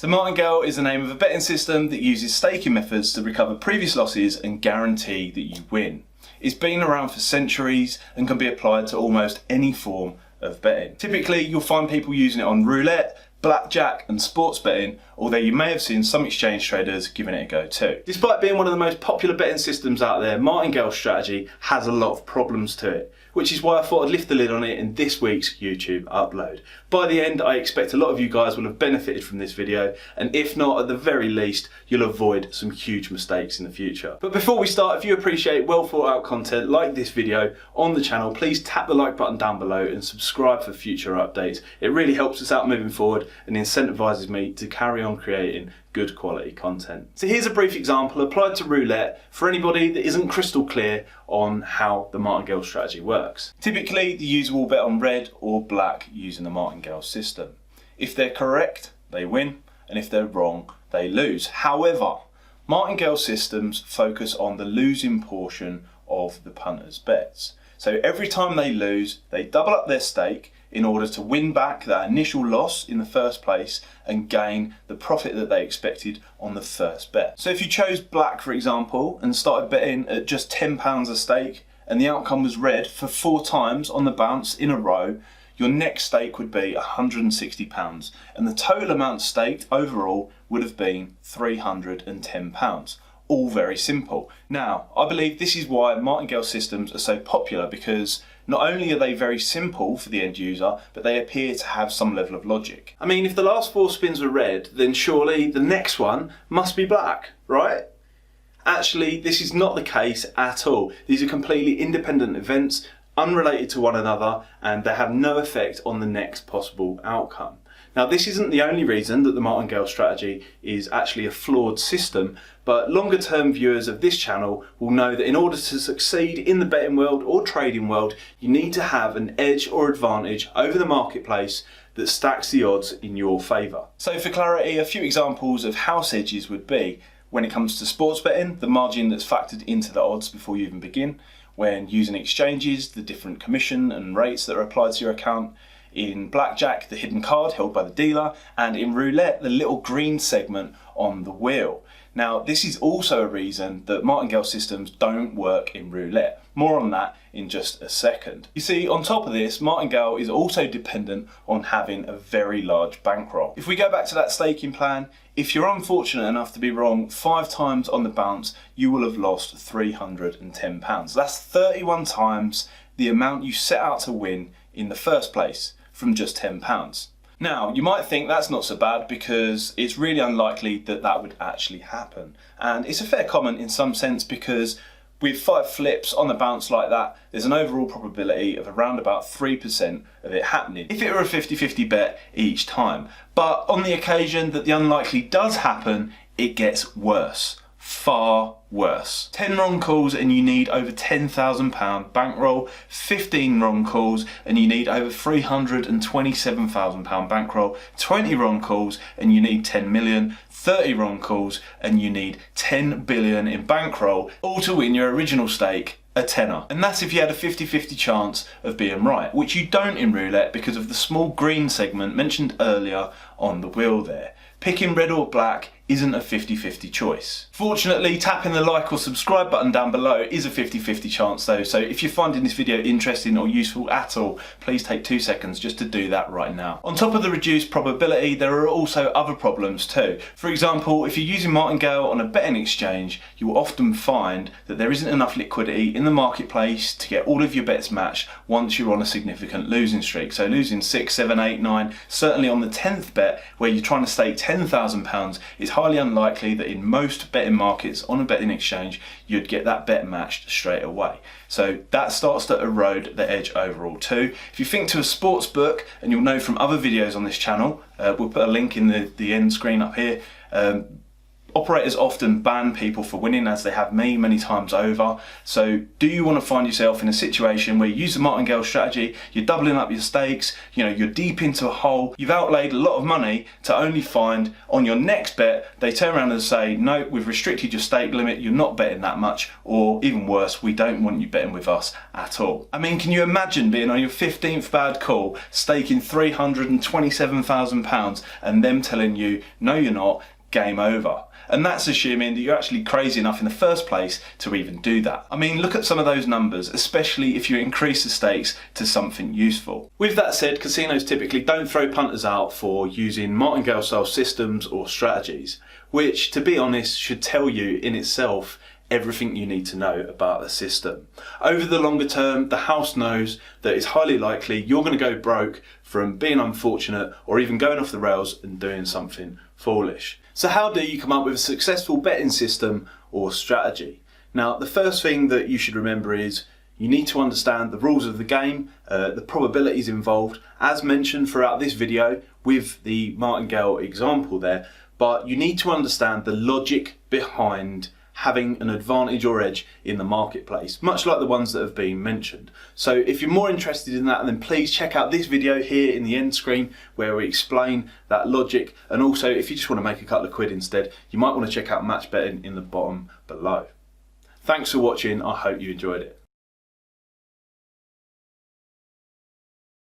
So Martingale is the name of a betting system that uses staking methods to recover previous losses and guarantee that you win. It's been around for centuries and can be applied to almost any form of betting. Typically, you'll find people using it on roulette, blackjack and sports betting, although you may have seen some exchange traders giving it a go too. Despite being one of the most popular betting systems out there, Martingale's strategy has a lot of problems to it, which is why I thought I'd lift the lid on it in this week's YouTube upload. By the end, I expect a lot of you guys will have benefited from this video, and if not, at the very least, you'll avoid some huge mistakes in the future. But before we start, if you appreciate well thought out content like this video on the channel, please tap the like button down below and subscribe for future updates. It really helps us out moving forward and incentivizes me to carry on creating good quality content. So here's a brief example applied to roulette for anybody that isn't crystal clear on how the Martingale strategy works. Typically, the user will bet on red or black using the Martingale system. If they're correct, they win, and if they're wrong, they lose. However, Martingale systems focus on the losing portion of the punter's bets. So every time they lose, they double up their stake in order to win back that initial loss in the first place and gain the profit that they expected on the first bet. So if you chose black, for example, and started betting at just £10 a stake, and the outcome was red for 4 times on the bounce in a row, your next stake would be £160, and the total amount staked overall would have been £310. All very simple. Now, I believe this is why Martingale systems are so popular, because not only are they very simple for the end user, but they appear to have some level of logic. I mean, if the last 4 spins were red, then surely the next one must be black, right? Actually, this is not the case at all. These are completely independent events, unrelated to one another, and they have no effect on the next possible outcome. Now, this isn't the only reason that the Martingale strategy is actually a flawed system, but longer term viewers of this channel will know that in order to succeed in the betting world or trading world, you need to have an edge or advantage over the marketplace that stacks the odds in your favour. So for clarity, a few examples of house edges would be: when it comes to sports betting, the margin that's factored into the odds before you even begin; when using exchanges, the different commission and rates that are applied to your account; in blackjack, the hidden card held by the dealer; and in roulette, the little green segment on the wheel. Now, this is also a reason that Martingale systems don't work in roulette. More on that in just a second. You see, on top of this, Martingale is also dependent on having a very large bankroll. If we go back to that staking plan, if you're unfortunate enough to be wrong 5 times on the bounce, you will have lost £310. That's 31 times the amount you set out to win in the first place, from just £10. Now, you might think that's not so bad because it's really unlikely that that would actually happen. And it's a fair comment in some sense, because with 5 flips on the bounce like that, there's an overall probability of around about 3% of it happening, if it were a 50-50 bet each time. But on the occasion that the unlikely does happen, it gets worse. Far worse. 10 wrong calls and you need over £10,000 bankroll, 15 wrong calls and you need over £327,000 bankroll, 20 wrong calls and you need 10 million, 30 wrong calls and you need 10 billion in bankroll, all to win your original stake a tenner. And that's if you had a 50-50 chance of being right, which you don't in roulette because of the small green segment mentioned earlier on the wheel there. Picking red or black isn't a 50-50 choice. Fortunately, tapping the like or subscribe button down below is a 50-50 chance though, so if you're finding this video interesting or useful at all, please take 2 seconds just to do that right now. On top of the reduced probability, there are also other problems too. For example, if you're using Martingale on a betting exchange, you will often find that there isn't enough liquidity in the marketplace to get all of your bets matched once you're on a significant losing streak. So losing 6, 7, 8, 9, certainly on the 10th bet where you're trying to stake £10,000, it's highly unlikely that in most betting markets on a betting exchange you'd get that bet matched straight away. So that starts to erode the edge overall too. If you think to a sports book, and you'll know from other videos on this channel, we'll put a link in the end screen up here, Operators often ban people for winning, as they have me many times over. So do you want to find yourself in a situation where you use the Martingale strategy, you're doubling up your stakes, you're deep into a hole, you've outlaid a lot of money to only find on your next bet, they turn around and say, no, we've restricted your stake limit, you're not betting that much, or even worse, we don't want you betting with us at all. I mean, can you imagine being on your 15th bad call, staking £327,000 and them telling you, no you're not, game over? And that's assuming that you're actually crazy enough in the first place to even do that. I mean, look at some of those numbers, especially if you increase the stakes to something useful. With that said, casinos typically don't throw punters out for using Martingale style systems or strategies, which, to be honest, should tell you in itself everything you need to know about the system. Over the longer term, the house knows that it's highly likely you're going to go broke from being unfortunate or even going off the rails and doing something foolish. So how do you come up with a successful betting system or strategy? Now, the first thing that you should remember is you need to understand the rules of the game, the probabilities involved, as mentioned throughout this video with the Martingale example there, but you need to understand the logic behind having an advantage or edge in the marketplace, much like the ones that have been mentioned. So if you're more interested in that, then please check out this video here in the end screen where we explain that logic. And also, if you just want to make a couple of quid instead, you might want to check out match betting in the bottom below. Thanks for watching, I hope you enjoyed it.